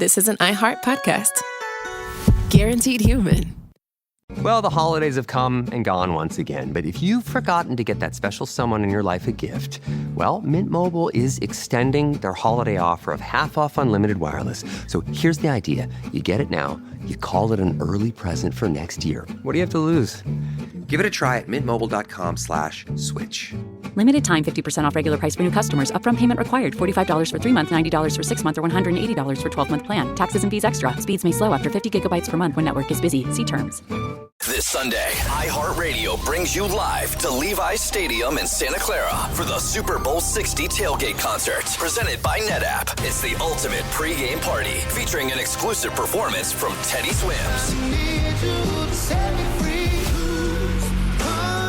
this is an iHeart podcast. Guaranteed human. Well, the holidays have come and gone once again, but if you've forgotten to get that special someone in your life a gift, well, Mint Mobile is extending their holiday offer of half off unlimited wireless. So here's the idea. You get it now, you call it an early present for next year. What do you have to lose? Give it a try at mintmobile.com/switch. Limited time 50% off regular price for new customers. Upfront payment required. $45 for 3 months, $90 for 6 months, or $180 for 12-month plan. Taxes and fees extra. Speeds may slow after 50 gigabytes per month when network is busy. See terms. This Sunday, iHeartRadio brings you live to Levi's Stadium in Santa Clara for the Super Bowl 60 tailgate concert, presented by NetApp. It's the ultimate pregame party, featuring an exclusive performance from Teddy Swims.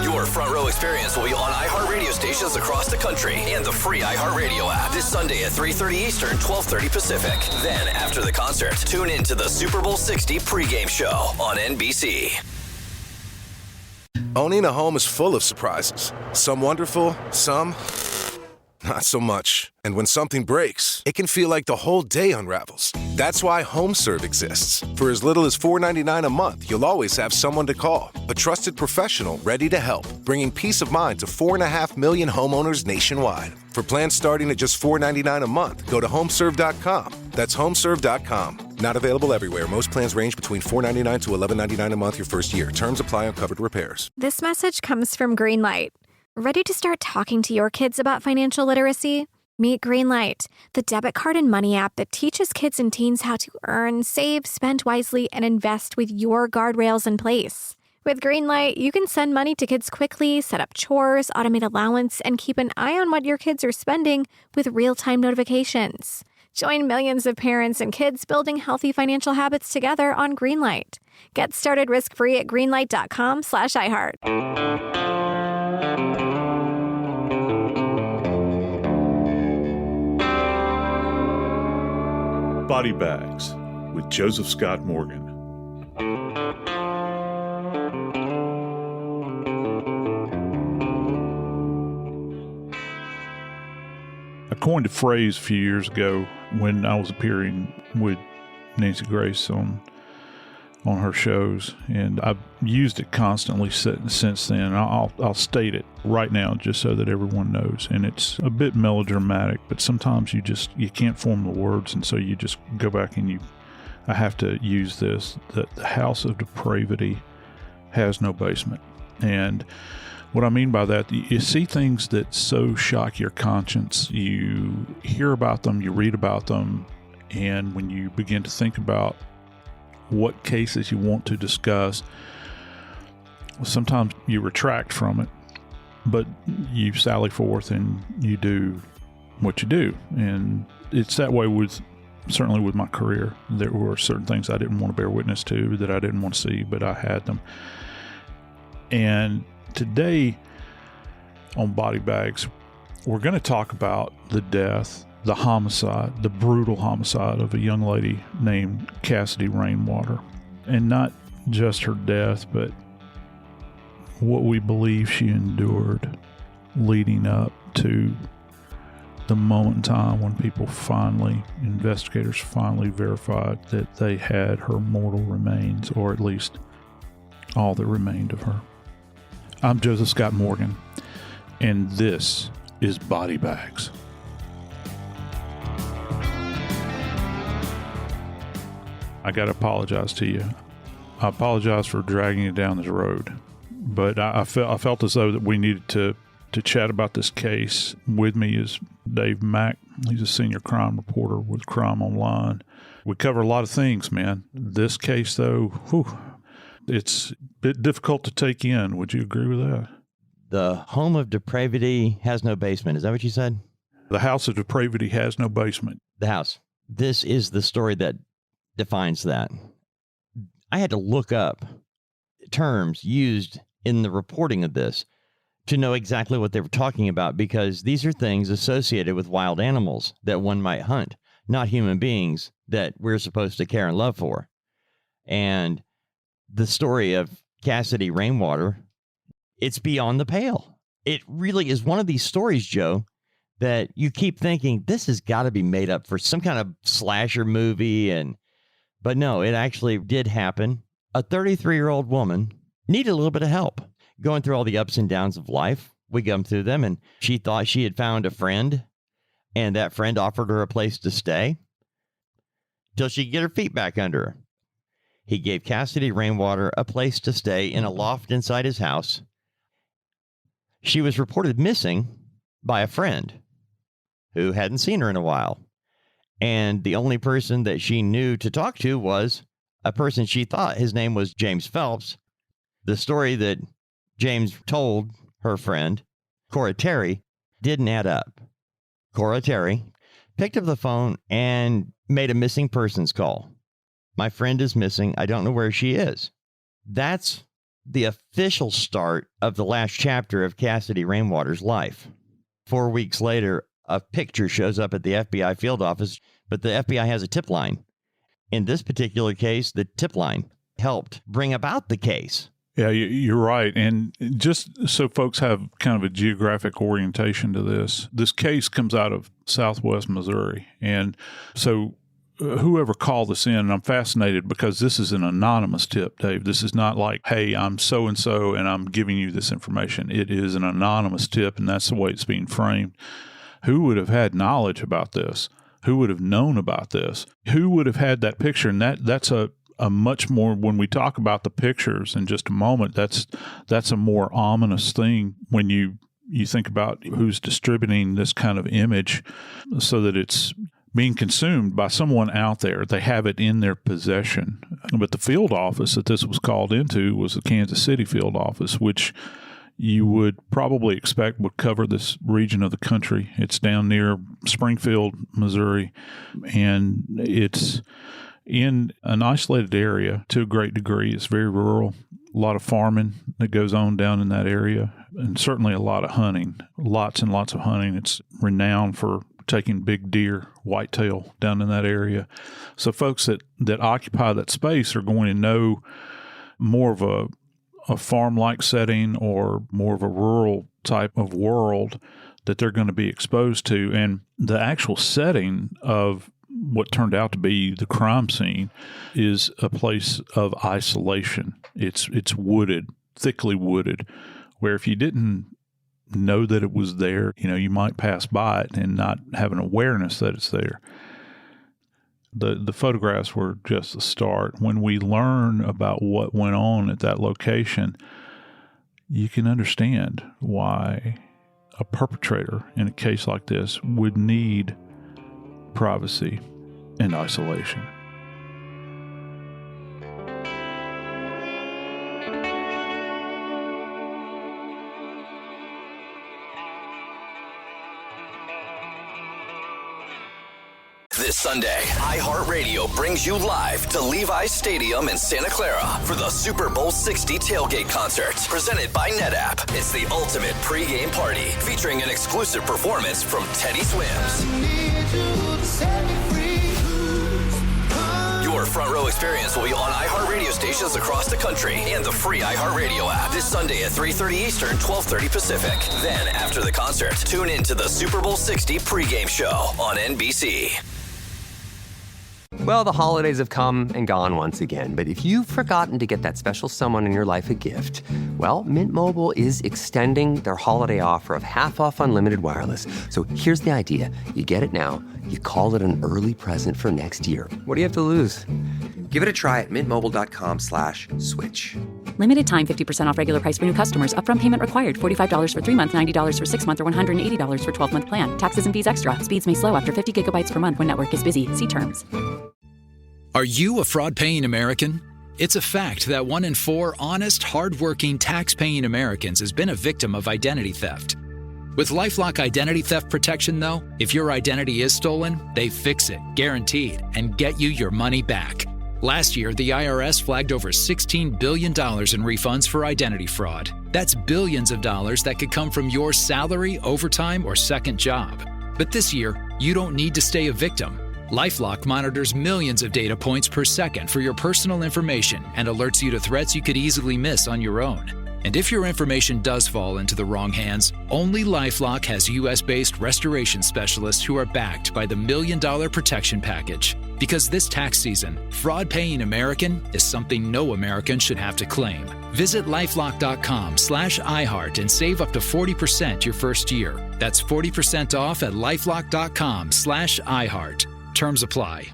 Your front row experience will be on iHeartRadio stations across the country and the free iHeartRadio app this Sunday at 3:30 Eastern, 12:30 Pacific. Then, after the concert, tune in to the Super Bowl 60 pregame show on NBC. Owning a home is full of surprises. Some wonderful, some not so much. And when something breaks, it can feel like the whole day unravels. That's why HomeServe exists. For as little as $4.99 a month, you'll always have someone to call. A trusted professional ready to help, bringing peace of mind to 4.5 million homeowners nationwide. For plans starting at just $4.99 a month, go to homeserve.com. That's homeserve.com. Not available everywhere. Most plans range between $4.99 to $11.99 a month your first year. Terms apply on covered repairs. This message comes from Greenlight. Ready to start talking to your kids about financial literacy? Meet Greenlight, the debit card and money app that teaches kids and teens how to earn, save, spend wisely, and invest with your guardrails in place. With Greenlight, you can send money to kids quickly, set up chores, automate allowance, and keep an eye on what your kids are spending with real-time notifications. Join millions of parents and kids building healthy financial habits together on Greenlight. Get started risk-free at greenlight.com/iHeart. Body Bags with Joseph Scott Morgan. I coined a phrase a few years ago when I was appearing with Nancy Grace on her shows, and I've used it constantly since then. I'll state it right now just so that everyone knows. And it's a bit melodramatic, but sometimes you can't form the words, and so you just go back and I have to use this, that the house of depravity has no basement. And what I mean by that, you see things that so shock your conscience, you hear about them, you read about them, and when you begin to think about what cases you want to discuss, sometimes you retract from it, but you sally forth and you do what you do. And it's that way certainly with my career. There were certain things I didn't want to bear witness to, that I didn't want to see, but I had them. And today on Body Bags, we're going to talk about the death, the homicide, the brutal homicide of a young lady named Cassidy Rainwater. And not just her death, but what we believe she endured leading up to the moment in time when investigators finally verified that they had her mortal remains, or at least all that remained of her. I'm Joseph Scott Morgan, and this is Body Bags. I got to apologize to you. I apologize for dragging you down this road, but I felt as though that we needed to chat about this case. With me is Dave Mack. He's a senior crime reporter with Crime Online. We cover a lot of things, man. This case, though, it's a bit difficult to take in. Would you agree with that? The home of depravity has no basement. Is that what you said? The house of depravity has no basement. The house. This is the story that defines that. I had to look up terms used in the reporting of this to know exactly what they were talking about, because these are things associated with wild animals that one might hunt, not human beings that we're supposed to care and love for. And the story of Cassidy Rainwater, it's beyond the pale. It really is one of these stories, Joe, that you keep thinking this has got to be made up for some kind of slasher movie. But no, it actually did happen. A 33-year-old woman needed a little bit of help going through all the ups and downs of life. We come through them, and she thought she had found a friend, and that friend offered her a place to stay till she could get her feet back under her. He gave Cassidy Rainwater a place to stay in a loft inside his house. She was reported missing by a friend who hadn't seen her in a while. And the only person that she knew to talk to was a person she thought his name was James Phelps. The story that James told her friend, Cora Terry, didn't add up. Cora Terry picked up the phone and made a missing persons call. My friend is missing. I don't know where she is. That's the official start of the last chapter of Cassidy Rainwater's life. 4 weeks later, a picture shows up at the FBI field office, but the FBI has a tip line. In this particular case, the tip line helped bring about the case. Yeah, you're right. And just so folks have kind of a geographic orientation to this case comes out of Southwest Missouri. And so whoever called us in, and I'm fascinated because this is an anonymous tip, Dave. This is not like, hey, I'm so-and-so and I'm giving you this information. It is an anonymous tip, and that's the way it's being framed. Who would have had knowledge about this? Who would have known about this? Who would have had that picture? And that's a much more, when we talk about the pictures in just a moment, that's a more ominous thing when you think about who's distributing this kind of image so that it's being consumed by someone out there. They have it in their possession. But the field office that this was called into was the Kansas City field office, which you would probably expect would cover this region of the country. It's down near Springfield, Missouri, and it's in an isolated area to a great degree. It's very rural, a lot of farming that goes on down in that area, and certainly a lot of hunting, lots and lots of hunting. It's renowned for taking big deer, whitetail down in that area. So folks that occupy that space are going to know more of a farm-like setting or more of a rural type of world that they're going to be exposed to. And the actual setting of what turned out to be the crime scene is a place of isolation. It's wooded, thickly wooded, where if you didn't know that it was there, you might pass by it and not have an awareness that it's there. The photographs were just the start. When we learn about what went on at that location, you can understand why a perpetrator in a case like this would need privacy and isolation. This Sunday, iHeartRadio brings you live to Levi's Stadium in Santa Clara for the Super Bowl 60 tailgate concert, presented by NetApp. It's the ultimate pregame party, featuring an exclusive performance from Teddy Swims. Your front row experience will be on iHeartRadio stations across the country and the free iHeartRadio app this Sunday at 3:30 Eastern, 12:30 Pacific. Then, after the concert, tune in to the Super Bowl 60 pregame show on NBC. Well, the holidays have come and gone once again, but if you've forgotten to get that special someone in your life a gift, well, Mint Mobile is extending their holiday offer of half off unlimited wireless. So here's the idea. You get it now, you call it an early present for next year. What do you have to lose? Give it a try at mintmobile.com/switch. Limited time 50% off regular price for new customers. Upfront payment required. $45 for 3 months, $90 for 6 months, or $180 for 12-month plan. Taxes and fees extra. Speeds may slow after 50 gigabytes per month when network is busy. See terms. Are you a fraud-paying American? It's a fact that 1 in 4 honest, hard-working, tax-paying Americans has been a victim of identity theft. With LifeLock Identity Theft Protection, though, if your identity is stolen, they fix it, guaranteed, and get you your money back. Last year, the IRS flagged over $16 billion in refunds for identity fraud. That's billions of dollars that could come from your salary, overtime, or second job. But this year, you don't need to stay a victim. LifeLock monitors millions of data points per second for your personal information and alerts you to threats you could easily miss on your own. And if your information does fall into the wrong hands, only LifeLock has U.S.-based restoration specialists who are backed by the $1 Million Protection Package. Because this tax season, fraud-paying American is something no American should have to claim. Visit LifeLock.com/iHeart and save up to 40% your first year. That's 40% off at LifeLock.com/iHeart. Terms apply.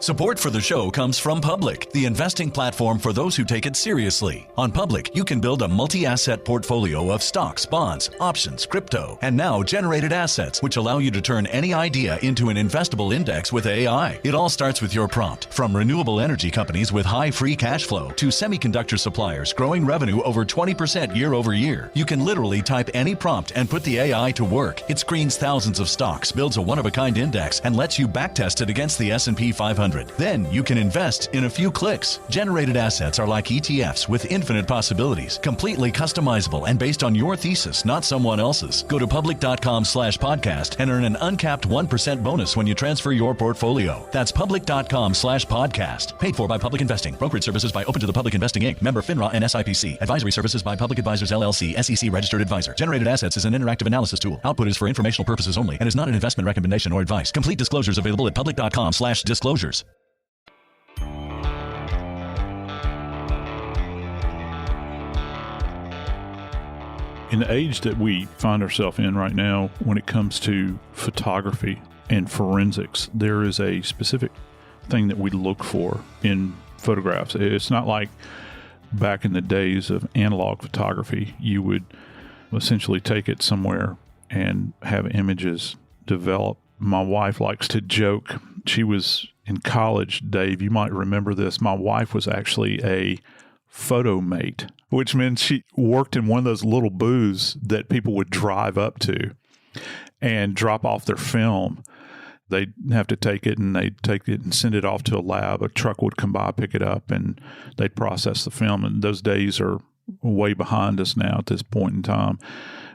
Support for the show comes from Public, the investing platform for those who take it seriously. On Public, you can build a multi-asset portfolio of stocks, bonds, options, crypto, and now generated assets, which allow you to turn any idea into an investable index with AI. It all starts with your prompt. From renewable energy companies with high free cash flow to semiconductor suppliers growing revenue over 20% year over year, you can literally type any prompt and put the AI to work. It screens thousands of stocks, builds a one-of-a-kind index, and lets you backtest it against the S&P 500. Then you can invest in a few clicks. Generated assets are like ETFs with infinite possibilities, completely customizable and based on your thesis, not someone else's. Go to public.com/podcast and earn an uncapped 1% bonus when you transfer your portfolio. That's public.com/podcast. Paid for by Public Investing. Brokerage services by Open to the Public Investing Inc. Member FINRA and SIPC. Advisory services by Public Advisors LLC, SEC registered advisor. Generated assets is an interactive analysis tool. Output is for informational purposes only and is not an investment recommendation or advice. Complete disclosures available at public.com/disclosures. In the age that we find ourselves in right now, when it comes to photography and forensics, there is a specific thing that we look for in photographs. It's not like back in the days of analog photography. You would essentially take it somewhere and have images develop. My wife likes to joke. She was in college, Dave, you might remember this. My wife was actually a photo mate, which meant she worked in one of those little booths that people would drive up to and drop off their film. They'd have to take it and they'd take it and send it off to a lab. A truck would come by, pick it up, and they'd process the film. And those days are way behind us now at this point in time.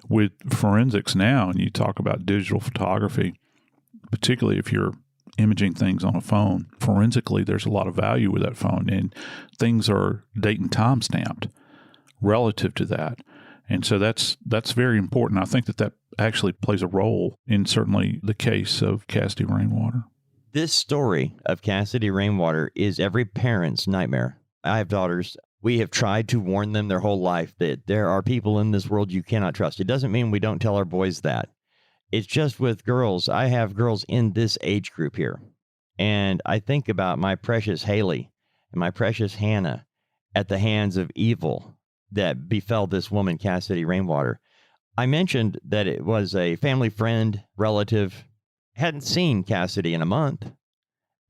With forensics now, and you talk about digital photography, particularly if you're imaging things on a phone, forensically, there's a lot of value with that phone, and things are date and time stamped relative to that. And so that's very important. I think that actually plays a role in certainly the case of Cassidy Rainwater. This story of Cassidy Rainwater is every parent's nightmare. I have daughters. We have tried to warn them their whole life that there are people in this world you cannot trust. It doesn't mean we don't tell our boys that. It's just with girls. I have girls in this age group here. And I think about my precious Haley and my precious Hannah at the hands of evil that befell this woman, Cassidy Rainwater. I mentioned that it was a family friend, relative, hadn't seen Cassidy in a month.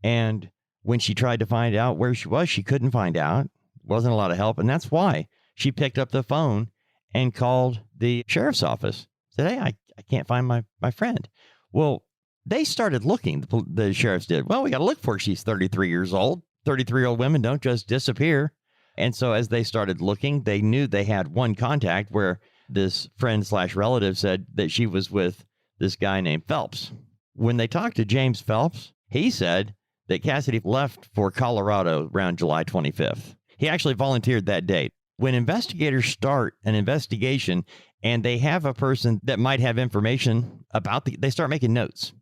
And when she tried to find out where she was, she couldn't find out. Wasn't a lot of help. And that's why she picked up the phone and called the sheriff's office. Said, hey, I can't find my friend. Well, they started looking. The sheriffs did. Well, we got to look for her. She's 33 years old. 33-year-old women don't just disappear. And so as they started looking, they knew they had one contact where this friend/relative said that she was with this guy named Phelps. When they talked to James Phelps, he said that Cassidy left for Colorado around July 25th. He actually volunteered that date. When investigators start an investigation and they have a person that might have information about they start making notes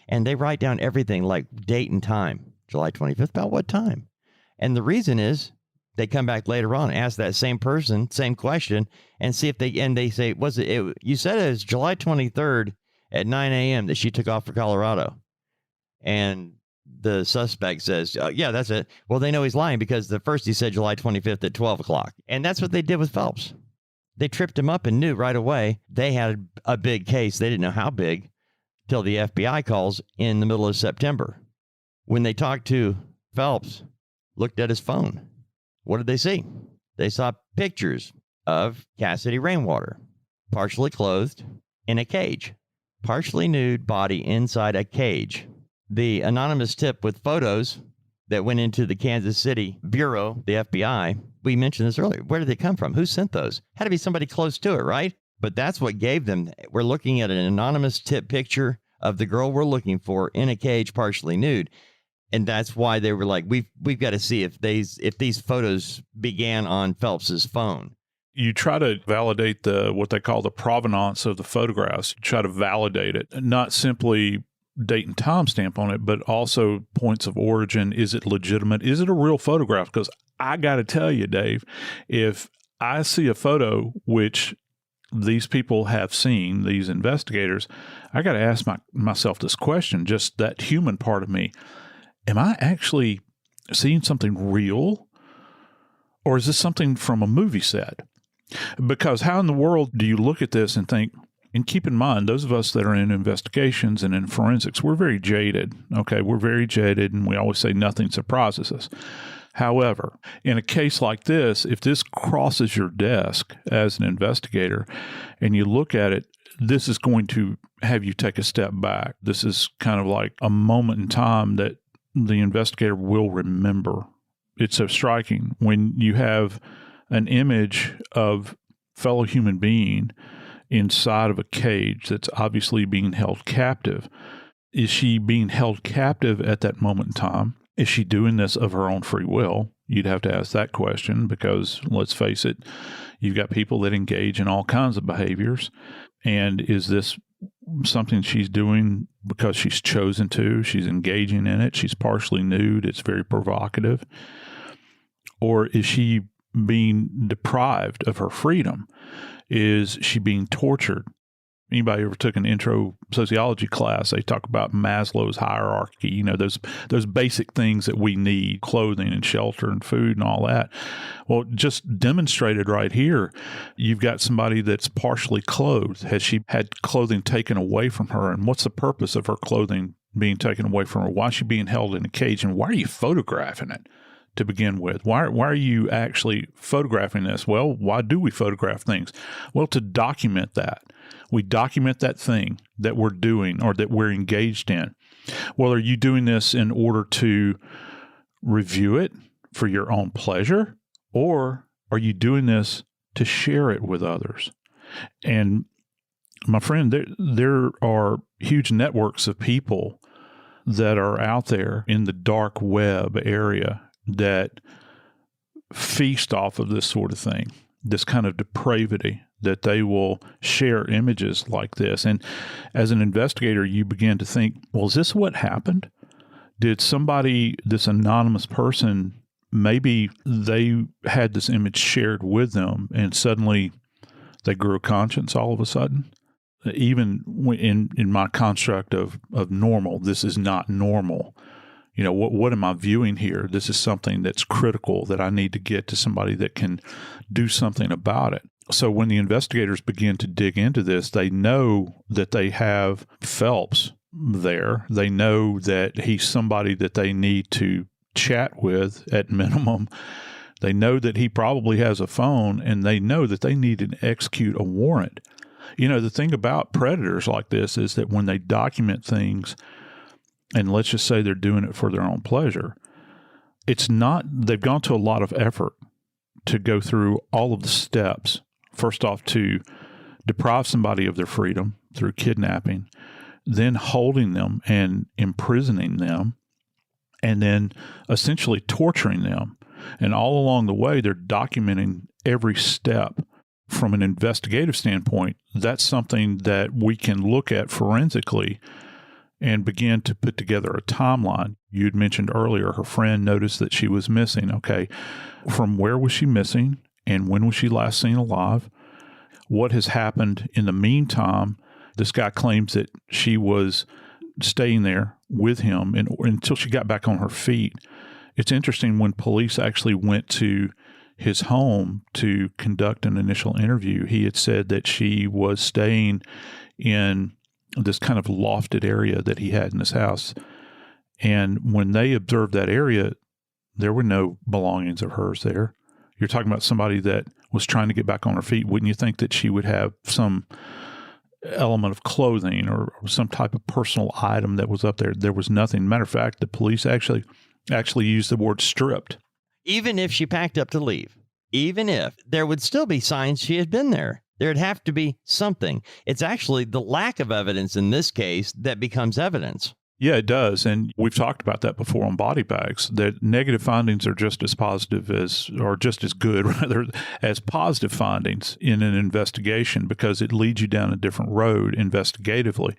and they write down everything like date and time, July 25th, about what time? And the reason is they come back later on, ask that same person, same question, and see if they say, you said it was July 23rd at 9 a.m. that she took off for Colorado. And the suspect says, yeah, that's it. Well, they know he's lying because the first he said July 25th at 12 o'clock. And that's what they did with Phelps. They tripped him up and knew right away they had a big case. They didn't know how big till the FBI calls in the middle of September. When they talked to Phelps, looked at his phone, what did they see? They saw pictures of Cassidy Rainwater, partially clothed in a cage, partially nude body inside a cage. The anonymous tip with photos that went into the Kansas City Bureau, the FBI, we mentioned this earlier. Where did they come from? Who sent those? Had to be somebody close to it, right? But that's what gave them. We're looking at an anonymous tip picture of the girl we're looking for in a cage, partially nude. And that's why they were like, we've got to see if these photos began on Phelps's phone. You try to validate what they call the provenance of the photographs. You try to validate it, not simply date and time stamp on it, but also points of origin. Is it legitimate? Is it a real photograph? Because I got to tell you, Dave, if I see a photo which these people have seen, these investigators, I got to ask myself this question, just that human part of me. Am I actually seeing something real? Or is this something from a movie set? Because how in the world do you look at this and think, and keep in mind, those of us that are in investigations and in forensics, we're very jaded. Okay, we're very jaded, and we always say nothing surprises us. However, in a case like this, if this crosses your desk as an investigator and you look at it, this is going to have you take a step back. This is kind of like a moment in time that the investigator will remember. It's so striking when you have an image of fellow human being inside of a cage that's obviously being held captive. Is she being held captive at that moment in time? Is she doing this of her own free will? You'd have to ask that question because, let's face it, you've got people that engage in all kinds of behaviors. And is this something she's doing because she's chosen to? She's engaging in it. She's partially nude. It's very provocative. Or is she being deprived of her freedom? Is she being tortured? Anybody ever took an intro sociology class, they talk about Maslow's hierarchy, you know, those basic things that we need, clothing and shelter and food and all that. Well, just demonstrated right here, you've got somebody that's partially clothed. Has she had clothing taken away from her? And what's the purpose of her clothing being taken away from her? Why is she being held in a cage? And why are you photographing it to begin with? Why are you actually photographing this? Well, why do we photograph things? Well, to document that. We document that thing that we're doing or that we're engaged in. Well, are you doing this in order to review it for your own pleasure? Or are you doing this to share it with others? And my friend, there are huge networks of people that are out there in the dark web area that feast off of this sort of thing, this kind of depravity, that they will share images like this. And as an investigator, you begin to think, well, is this what happened? Did somebody, this anonymous person, maybe they had this image shared with them and suddenly they grew a conscience all of a sudden? Even in my construct of normal, this is not normal. You know, what am I viewing here? This is something that's critical that I need to get to somebody that can do something about it. So when the investigators begin to dig into this, they know that they have Phelps there. They know that he's somebody that they need to chat with at minimum. They know that he probably has a phone, and they know that they need to execute a warrant. You know, the thing about predators like this is that when they document things, and let's just say they're doing it for their own pleasure, it's not, they've gone to a lot of effort to go through all of the steps. First off, to deprive somebody of their freedom through kidnapping, then holding them and imprisoning them, and then essentially torturing them. And all along the way, they're documenting every step. From an investigative standpoint, that's something that we can look at forensically and begin to put together a timeline. You'd mentioned earlier her friend noticed that she was missing. Okay, from where was she missing and when was she last seen alive? What has happened in the meantime? This guy claims that she was staying there with him until she got back on her feet. It's interesting, when police actually went to his home to conduct an initial interview, he had said that she was staying in this kind of lofted area that he had in his house. And when they observed that area, there were no belongings of hers there. You're talking about somebody that was trying to get back on her feet. Wouldn't you think that she would have some element of clothing or some type of personal item that was up there? There was nothing. Matter of fact, the police actually used the word stripped. Even if she packed up to leave, even if, there would still be signs she had been there. There'd have to be something. It's actually the lack of evidence in this case that becomes evidence. Yeah, it does. And we've talked about that before on body bags, that negative findings are just as positive as, or just as good, rather, as positive findings in an investigation, because it leads you down a different road investigatively.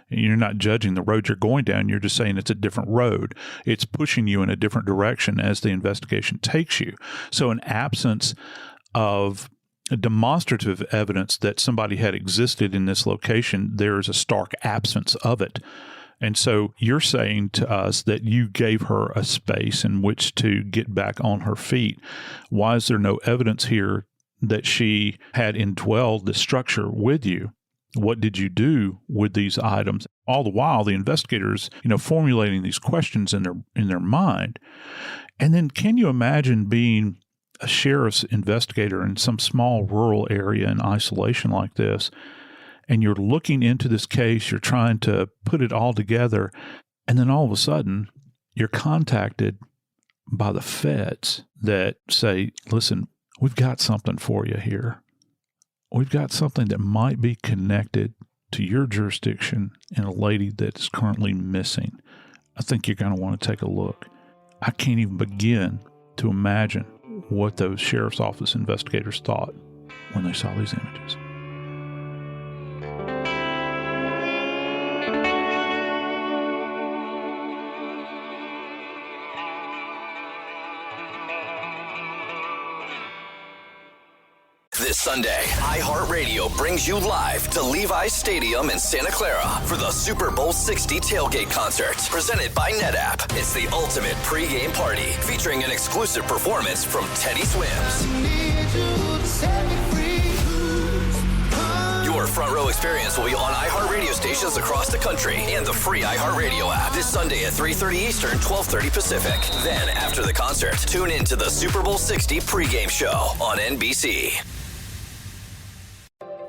You're not judging the road you're going down. You're just saying it's a different road. It's pushing you in a different direction as the investigation takes you. So an absence of demonstrative evidence that somebody had existed in this location, there is a stark absence of it. And so you're saying to us that you gave her a space in which to get back on her feet. Why is there no evidence here that she had indwelled the structure with you? What did you do with these items? All the while, the investigators, formulating these questions in their mind. And then can you imagine being a sheriff's investigator in some small rural area in isolation like this, and you're looking into this case, you're trying to put it all together, and then all of a sudden you're contacted by the feds that say, listen, we've got something for you here. We've got something that might be connected to your jurisdiction and a lady that's currently missing. I think you're going to want to take a look. I can't even begin to imagine what those sheriff's office investigators thought when they saw these images. This Sunday, iHeartRadio brings you live to Levi's Stadium in Santa Clara for the Super Bowl 60 tailgate concert, presented by NetApp. It's the ultimate pregame party, featuring an exclusive performance from Teddy Swims. Your front row experience will be on iHeartRadio stations across the country and the free iHeartRadio app this Sunday at 3:30 Eastern, 12:30 Pacific. Then, after the concert, tune in to the Super Bowl 60 pregame show on NBC.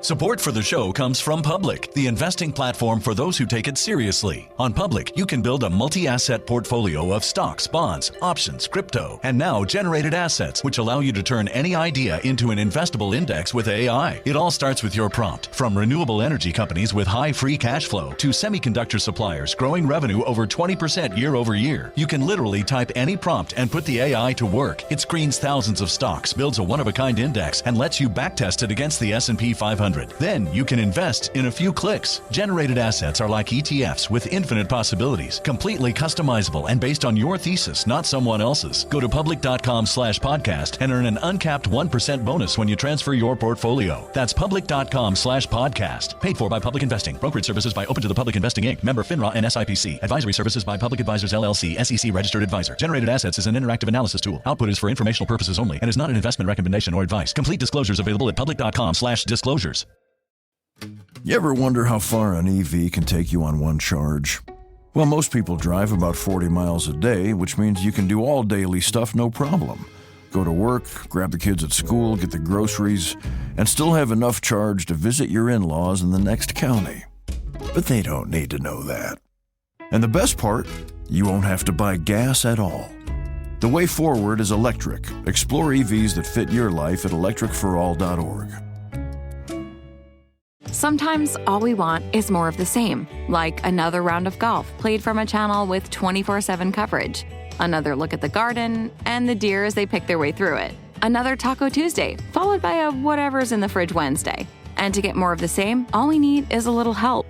Support for the show comes from Public, the investing platform for those who take it seriously. On Public, you can build a multi-asset portfolio of stocks, bonds, options, crypto, and now generated assets, which allow you to turn any idea into an investable index with AI. It all starts with your prompt. From renewable energy companies with high free cash flow to semiconductor suppliers growing revenue over 20% year over year, you can literally type any prompt and put the AI to work. It screens thousands of stocks, builds a one-of-a-kind index, and lets you backtest it against the S&P 500. Then you can invest in a few clicks. Generated assets are like ETFs with infinite possibilities, completely customizable and based on your thesis, not someone else's. Go to public.com/podcast and earn an uncapped 1% bonus when you transfer your portfolio. That's public.com/podcast. Paid for by Public Investing. Brokerage services by Open to the Public Investing Inc. Member FINRA and SIPC. Advisory services by Public Advisors LLC, SEC registered advisor. Generated assets is an interactive analysis tool. Output is for informational purposes only and is not an investment recommendation or advice. Complete disclosures available at public.com/disclosures. You ever wonder how far an EV can take you on one charge? Well, most people drive about 40 miles a day, which means you can do all daily stuff no problem. Go to work, grab the kids at school, get the groceries, and still have enough charge to visit your in-laws in the next county. But they don't need to know that. And the best part, you won't have to buy gas at all. The way forward is electric. Explore EVs that fit your life at electricforall.org. Sometimes all we want is more of the same, like another round of golf played from a channel with 24/7 coverage, another look at the garden, and the deer as they pick their way through it, another Taco Tuesday, followed by a whatever's in the fridge Wednesday. And to get more of the same, all we need is a little help.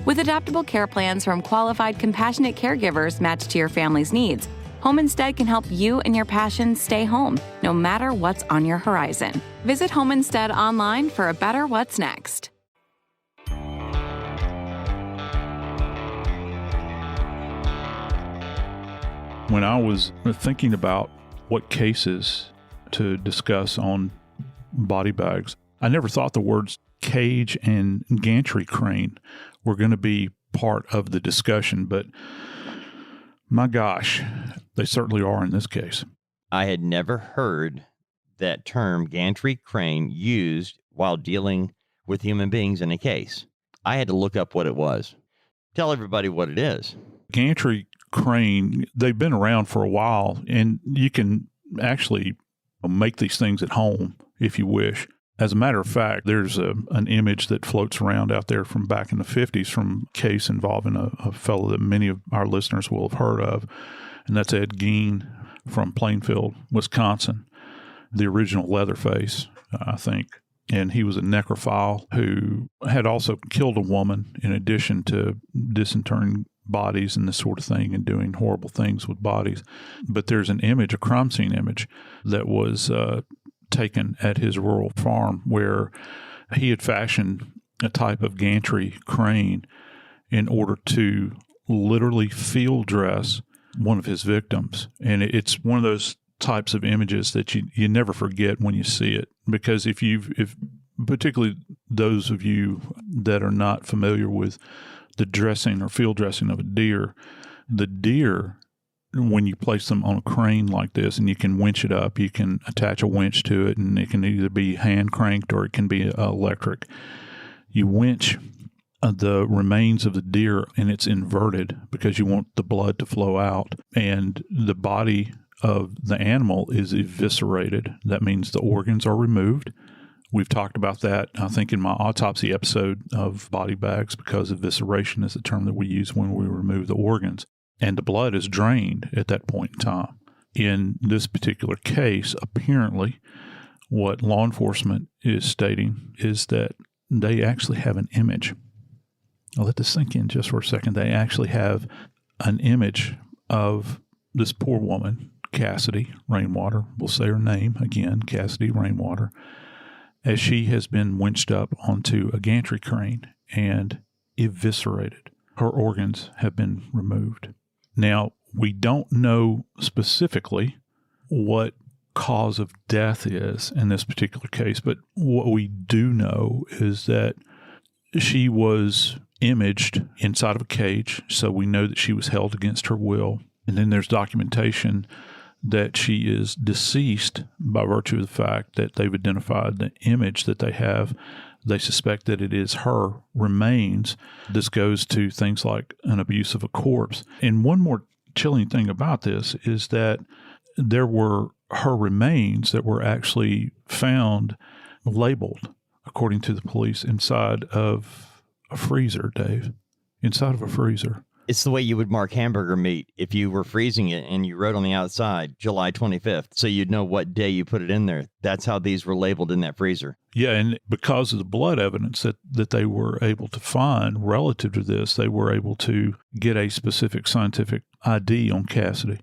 With adaptable care plans from qualified, compassionate caregivers matched to your family's needs, Home Instead can help you and your passions stay home, no matter what's on your horizon. Visit Home Instead online for a better what's next. When I was thinking about what cases to discuss on body bags, I never thought the words cage and gantry crane were going to be part of the discussion, but my gosh, they certainly are in this case. I had never heard that term gantry crane used while dealing with human beings in a case. I had to look up what it was. Tell everybody what it is. Gantry crane, they've been around for a while, and you can actually make these things at home if you wish. As a matter of fact, there's an image that floats around out there from back in the 50s from a case involving a fellow that many of our listeners will have heard of, and that's Ed Gein from Plainfield, Wisconsin, the original Leatherface, I think. And he was a necrophile who had also killed a woman in addition to disinterring bodies and this sort of thing and doing horrible things with bodies. But there's an image, a crime scene image, that was taken at his rural farm where he had fashioned a type of gantry crane in order to literally field dress one of his victims. And it's one of those types of images that you never forget when you see it, because if particularly those of you that are not familiar with the dressing or field dressing of a deer, the deer, when you place them on a crane like this and you can winch it up, you can attach a winch to it, and it can either be hand cranked or it can be electric. You winch the remains of the deer and it's inverted because you want the blood to flow out, and the body of the animal is eviscerated. That means the organs are removed. We've talked about that, I think, in my autopsy episode of body bags, because evisceration is the term that we use when we remove the organs. And the blood is drained at that point in time. In this particular case, apparently, what law enforcement is stating is that they actually have an image. I'll let this sink in just for a second. They actually have an image of this poor woman, Cassidy Rainwater. We'll say her name again, Cassidy Rainwater, as she has been winched up onto a gantry crane and eviscerated. Her organs have been removed. Now, we don't know specifically what cause of death is in this particular case, but what we do know is that she was imaged inside of a cage, so we know that she was held against her will. And then there's documentation that she is deceased by virtue of the fact that they've identified the image that they have. They suspect that it is her remains. This goes to things like an abuse of a corpse. And one more chilling thing about this is that there were her remains that were actually found labeled, according to the police, inside of a freezer, Dave. Inside of a freezer. It's the way you would mark hamburger meat if you were freezing it and you wrote on the outside July 25th, so you'd know what day you put it in there. That's how these were labeled in that freezer. Yeah, and because of the blood evidence that they were able to find relative to this, they were able to get a specific scientific ID on Cassidy.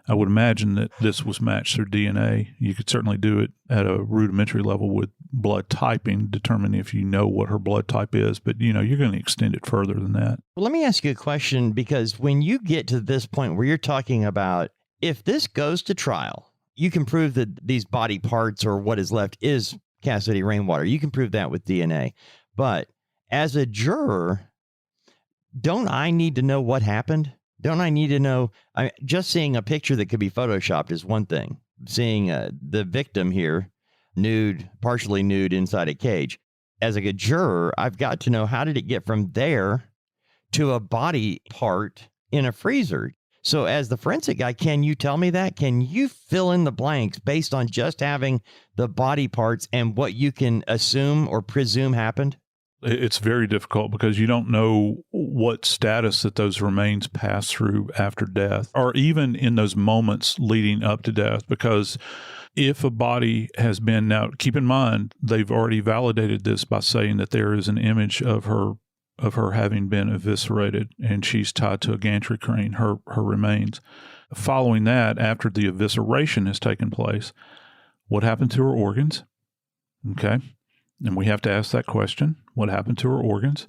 I would imagine that this was matched through DNA. You could certainly do it at a rudimentary level with blood typing, determine if you know what her blood type is, but you're going to extend it further than that. Well, let me ask you a question, because when you get to this point where you're talking about, if this goes to trial, you can prove that these body parts or what is left is Cassidy Rainwater. You can prove that with DNA. But as a juror, don't I need to know what happened? Don't I need to know? Just seeing a picture that could be photoshopped is one thing. Seeing the victim here, nude, partially nude inside a cage. As a juror, I've got to know, how did it get from there to a body part in a freezer? So as the forensic guy, can you tell me that? Can you fill in the blanks based on just having the body parts and what you can assume or presume happened? It's very difficult because you don't know what status that those remains pass through after death, or even in those moments leading up to death. Because if a body has been, now keep in mind, they've already validated this by saying that there is an image of her having been eviscerated, and she's tied to a gantry crane, her remains. Following that, after the evisceration has taken place, what happened to her organs? Okay. And we have to ask that question. What happened to her organs?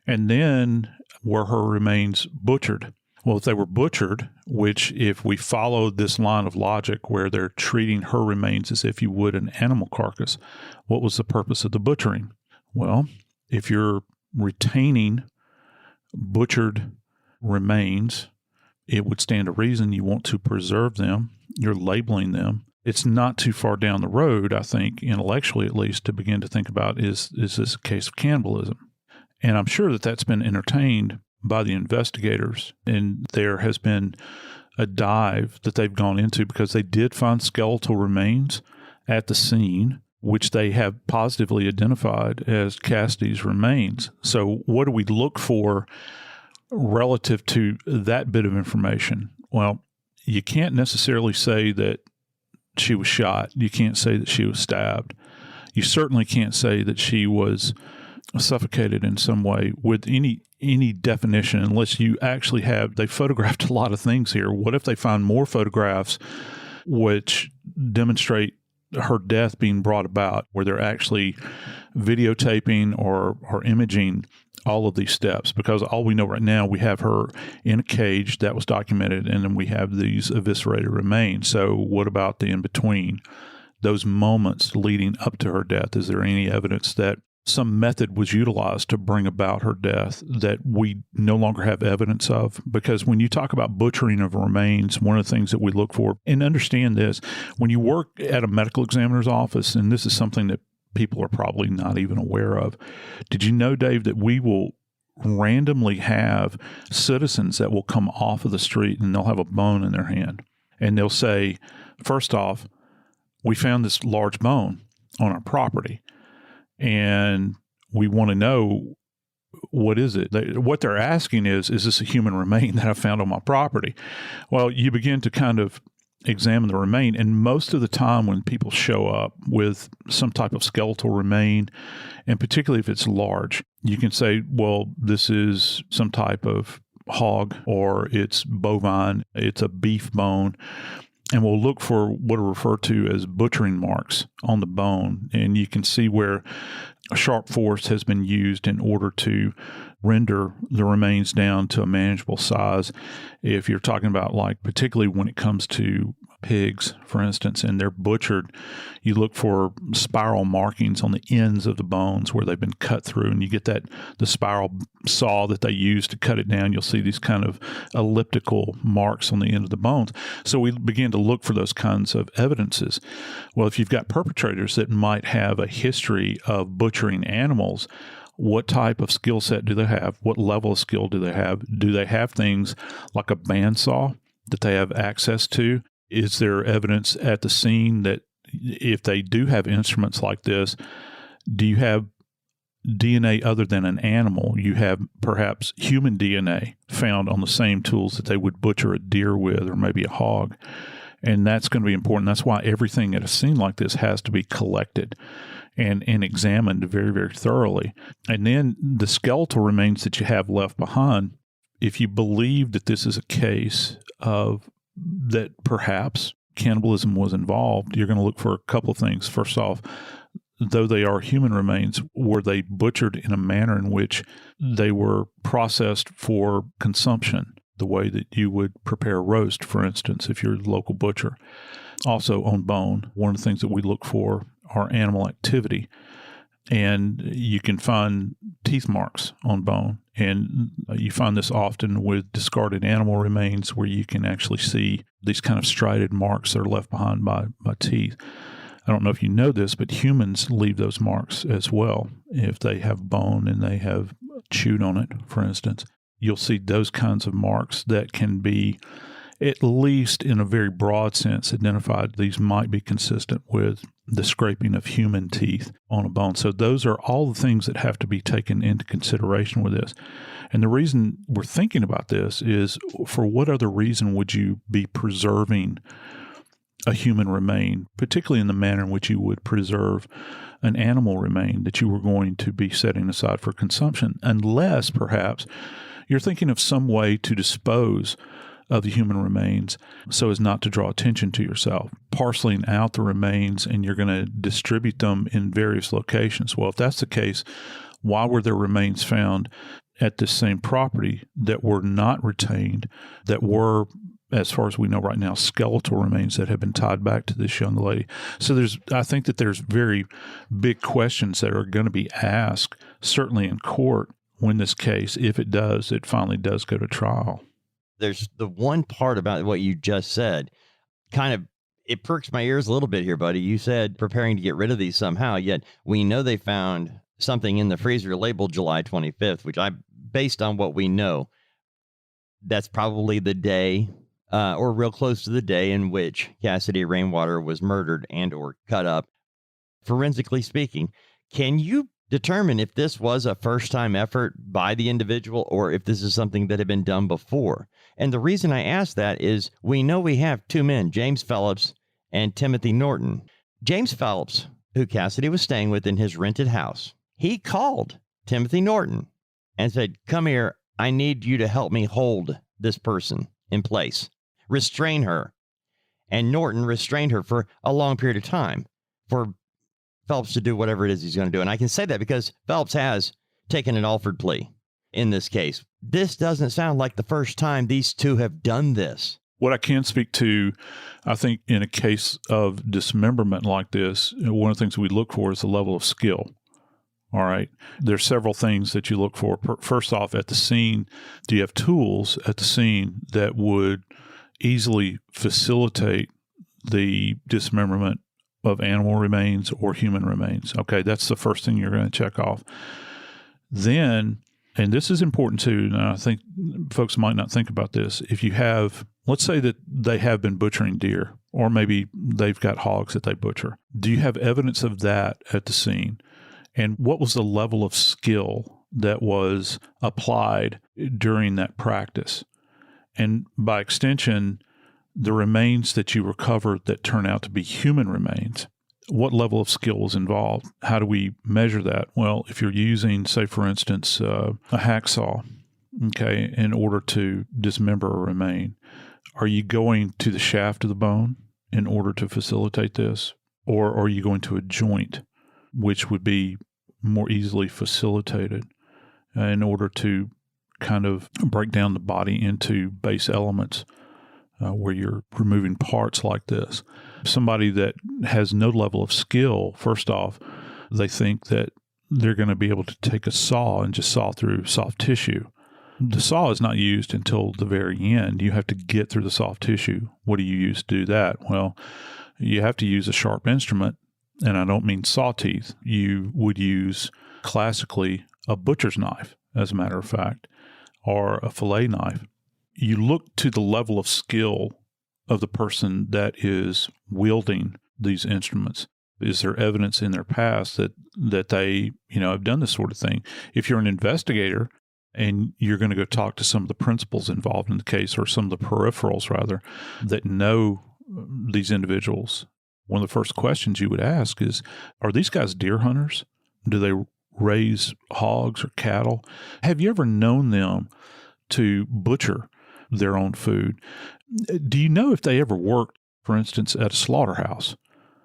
And then, were her remains butchered? Well, if they were butchered, which if we follow this line of logic where they're treating her remains as if you would an animal carcass, what was the purpose of the butchering? Well, if you're retaining butchered remains, it would stand to reason you want to preserve them. You're labeling them. It's not too far down the road, I think, intellectually at least, to begin to think about, is this a case of cannibalism? And I'm sure that that's been entertained by the investigators, and there has been a dive that they've gone into, because they did find skeletal remains at the scene. which they have positively identified as Cassidy's remains. So what do we look for relative to that bit of information? Well, you can't necessarily say that she was shot. You can't say that she was stabbed. You certainly can't say that she was suffocated in some way with any definition, unless you actually have, they photographed a lot of things here. What if they find more photographs which demonstrate her death being brought about, where they're actually videotaping or imaging all of these steps? Because all we know right now, we have her in a cage that was documented, and then we have these eviscerated remains. So what about the in-between, those moments leading up to her death? Is there any evidence that some method was utilized to bring about her death that we no longer have evidence of? Because when you talk about butchering of remains, one of the things that we look for, and understand this, when you work at a medical examiner's office, and this is something that people are probably not even aware of, did you know, Dave, that we will randomly have citizens that will come off of the street and they'll have a bone in their hand, and they'll say, first off, we found this large bone on our property, and we want to know, what is it? What they're asking is this a human remain that I found on my property? Well, you begin to kind of examine the remain, and most of the time when people show up with some type of skeletal remain, and particularly if it's large, you can say, well, this is some type of hog, or it's bovine, it's a beef bone. And we'll look for what are referred to as butchering marks on the bone. And you can see where a sharp force has been used in order to render the remains down to a manageable size. If you're talking about, like, particularly when it comes to pigs, for instance, and they're butchered, you look for spiral markings on the ends of the bones where they've been cut through, and you get the spiral saw that they use to cut it down. You'll see these kind of elliptical marks on the end of the bones. So we begin to look for those kinds of evidences. Well, if you've got perpetrators that might have a history of butchering animals, what type of skill set do they have? What level of skill do they have? Do they have things like a bandsaw that they have access to? Is there evidence at the scene that if they do have instruments like this, do you have DNA other than an animal? You have perhaps human DNA found on the same tools that they would butcher a deer with, or maybe a hog. And that's going to be important. That's why everything at a scene like this has to be collected and examined very, very thoroughly. And then the skeletal remains that you have left behind, if you believe that this is a case of that perhaps cannibalism was involved, you're going to look for a couple of things. First off, though they are human remains, were they butchered in a manner in which they were processed for consumption, the way that you would prepare a roast, for instance, if you're a local butcher? Also, on bone, one of the things that we look for are animal activity. And you can find teeth marks on bone. And you find this often with discarded animal remains, where you can actually see these kind of striated marks that are left behind by teeth. I don't know if you know this, but humans leave those marks as well. If they have bone and they have chewed on it, for instance, you'll see those kinds of marks that can be, at least in a very broad sense, identified. These might be consistent with the scraping of human teeth on a bone. So those are all the things that have to be taken into consideration with this. And the reason we're thinking about this is, for what other reason would you be preserving a human remain, particularly in the manner in which you would preserve an animal remain that you were going to be setting aside for consumption, unless perhaps you're thinking of some way to dispose of the human remains so as not to draw attention to yourself, parceling out the remains, and you're going to distribute them in various locations. Well, if that's the case, why were there remains found at this same property that were not retained, that were, as far as we know right now, skeletal remains that have been tied back to this young lady? So I think that there's very big questions that are going to be asked, certainly in court, when this case, if it finally does go to trial. There's the one part about what you just said, kind of, it perks my ears a little bit here, buddy. You said preparing to get rid of these somehow, yet we know they found something in the freezer labeled July 25th, which based on what we know, that's probably the day or real close to the day in which Cassidy Rainwater was murdered and or cut up. forensically speaking, can you determine if this was a first-time effort by the individual or if this is something that had been done before? And the reason I ask that is we know we have two men, James Phelps and Timothy Norton. James Phelps, who Cassidy was staying with in his rented house, he called Timothy Norton and said, "Come here, I need you to help me hold this person in place, restrain her." And Norton restrained her for a long period of time for Phelps to do whatever it is he's going to do. And I can say that because Phelps has taken an offered plea in this case. This doesn't sound like the first time these two have done this. What I can speak to, I think in a case of dismemberment like this, one of the things we look for is the level of skill. All right. There's several things that you look for. First off, at the scene, do you have tools at the scene that would easily facilitate the dismemberment of animal remains or human remains? Okay, that's the first thing you're going to check off. Then, and this is important too, and I think folks might not think about this, if you have, let's say that they have been butchering deer, or maybe they've got hogs that they butcher. Do you have evidence of that at the scene? And what was the level of skill that was applied during that practice? And by extension, the remains that you recovered that turn out to be human remains, what level of skill was involved? How do we measure that? Well, if you're using, say, for instance, a hacksaw, okay, in order to dismember a remain, are you going to the shaft of the bone in order to facilitate this? Or are you going to a joint, which would be more easily facilitated in order to kind of break down the body into base elements where you're removing parts like this? Somebody that has no level of skill, first off, they think that they're going to be able to take a saw and just saw through soft tissue. The saw is not used until the very end. You have to get through the soft tissue. What do you use to do that? Well, you have to use a sharp instrument, and I don't mean saw teeth. You would use classically a butcher's knife, as a matter of fact, or a fillet knife. You look to the level of skill of the person that is wielding these instruments. Is there evidence in their past that they, have done this sort of thing? If you're an investigator and you're going to go talk to some of the principals involved in the case, or some of the peripherals rather, that know these individuals, one of the first questions you would ask is, are these guys deer hunters? Do they raise hogs or cattle? Have you ever known them to butcher their own food? Do you know if they ever worked, for instance, at a slaughterhouse,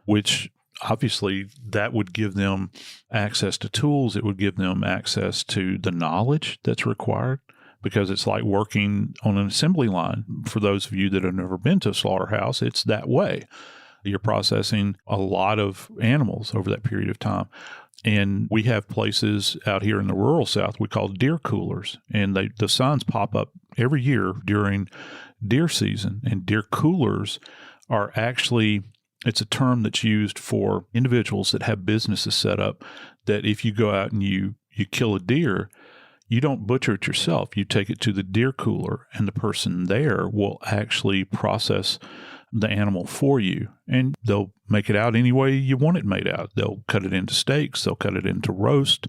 which obviously that would give them access to tools. It would give them access to the knowledge that's required, because it's like working on an assembly line. For those of you that have never been to a slaughterhouse, it's that way. You're processing a lot of animals over that period of time. And we have places out here in the rural South we call deer coolers, and the signs pop up every year during deer season. And deer coolers are actually, it's a term that's used for individuals that have businesses set up, that if you go out and you kill a deer, you don't butcher it yourself. You take it to the deer cooler, and the person there will actually process the animal for you, and they'll make it out any way you want it made out. They'll cut it into steaks, they'll cut it into roast,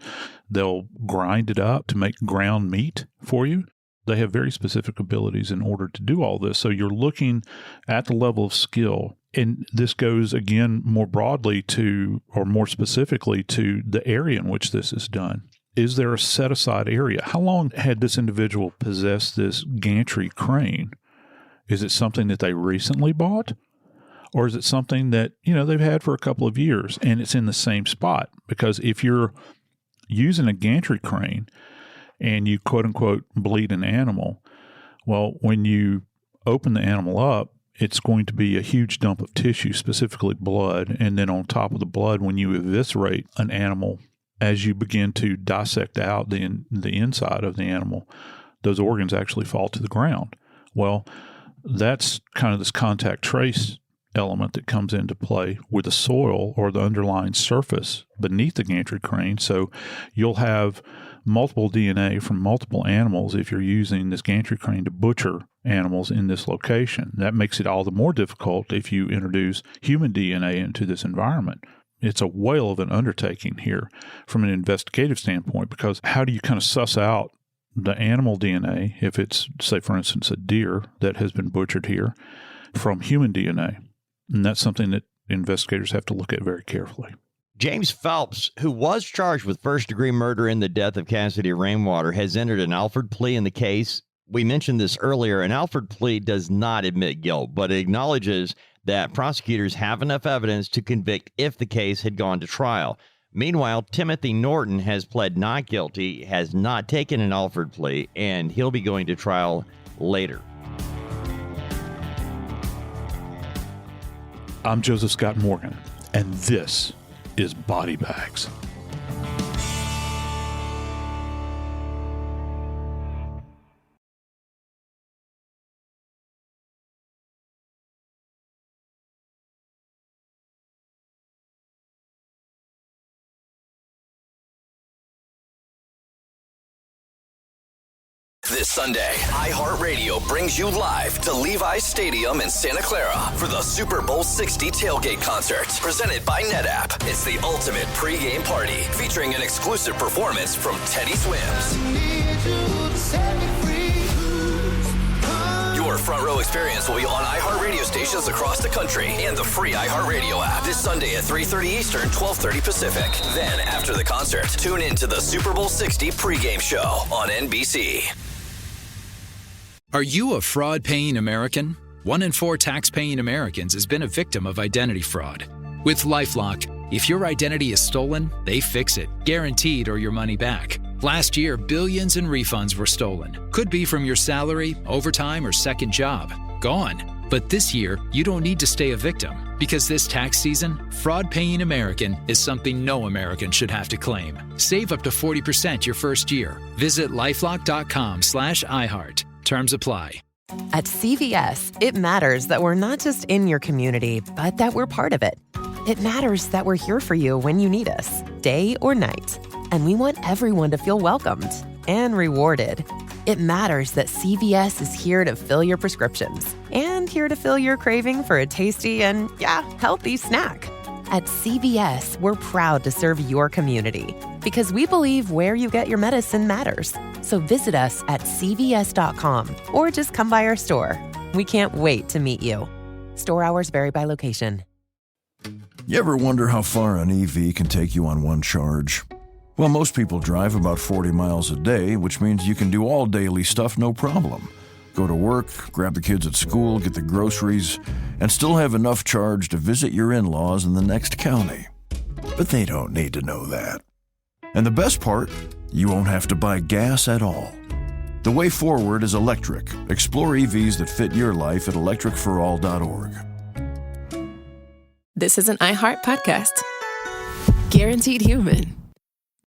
they'll grind it up to make ground meat for you. They have very specific abilities in order to do all this. So you're looking at the level of skill, and this goes again more broadly to, or more specifically to, the area in which this is done. Is there a set aside area? How long had this individual possessed this gantry crane? Is it something that they recently bought? Or is it something that, they've had for a couple of years and it's in the same spot? Because if you're using a gantry crane and you quote unquote bleed an animal, well, when you open the animal up, it's going to be a huge dump of tissue, specifically blood. And then on top of the blood, when you eviscerate an animal, as you begin to dissect out the inside of the animal, those organs actually fall to the ground. Well, that's kind of this contact trace element that comes into play with the soil or the underlying surface beneath the gantry crane. So you'll have multiple DNA from multiple animals if you're using this gantry crane to butcher animals in this location. That makes it all the more difficult if you introduce human DNA into this environment. it's a whale of an undertaking here from an investigative standpoint, because how do you kind of suss out the animal DNA, if it's, say, for instance, a deer that has been butchered here, from human DNA? And that's something that investigators have to look at very carefully. James Phelps, who was charged with first-degree murder in the death of Cassidy Rainwater, has entered an Alford plea in the case. We mentioned this earlier. An Alford plea does not admit guilt, but it acknowledges that prosecutors have enough evidence to convict if the case had gone to trial. Meanwhile, Timothy Norton has pled not guilty, has not taken an Alford plea, and he'll be going to trial later. I'm Joseph Scott Morgan, and this is Body Bags. This Sunday, iHeartRadio brings you live to Levi's Stadium in Santa Clara for the Super Bowl 60 tailgate concert, presented by NetApp. It's the ultimate pregame party, featuring an exclusive performance from Teddy Swims. Your front row experience will be on iHeartRadio stations across the country and the free iHeartRadio app this Sunday at 3:30 Eastern, 12:30 Pacific. Then, after the concert, tune in to the Super Bowl 60 pregame show on NBC. Are you a fraud-paying American? 1 in 4 tax-paying Americans has been a victim of identity fraud. With LifeLock, if your identity is stolen, they fix it, guaranteed, or your money back. Last year, billions in refunds were stolen. Could be from your salary, overtime, or second job. Gone. But this year, you don't need to stay a victim, because this tax season, fraud-paying American is something no American should have to claim. Save up to 40% your first year. Visit lifelock.com/iHeart. Terms apply. At CVS, it matters that we're not just in your community, but that we're part of it. It matters that we're here for you when you need us, day or night. And we want everyone to feel welcomed and rewarded. It matters that CVS is here to fill your prescriptions and here to fill your craving for a tasty and, healthy snack. At CVS, we're proud to serve your community because we believe where you get your medicine matters. So visit us at cvs.com or just come by our store. We can't wait to meet you. Store hours vary by location. You ever wonder how far an EV can take you on one charge? Well, most people drive about 40 miles a day, which means you can do all daily stuff no problem. Go to work, grab the kids at school, get the groceries, and still have enough charge to visit your in-laws in the next county. But they don't need to know that. And the best part, you won't have to buy gas at all. The way forward is electric. Explore EVs that fit your life at electricforall.org. This is an iHeart podcast. Guaranteed human.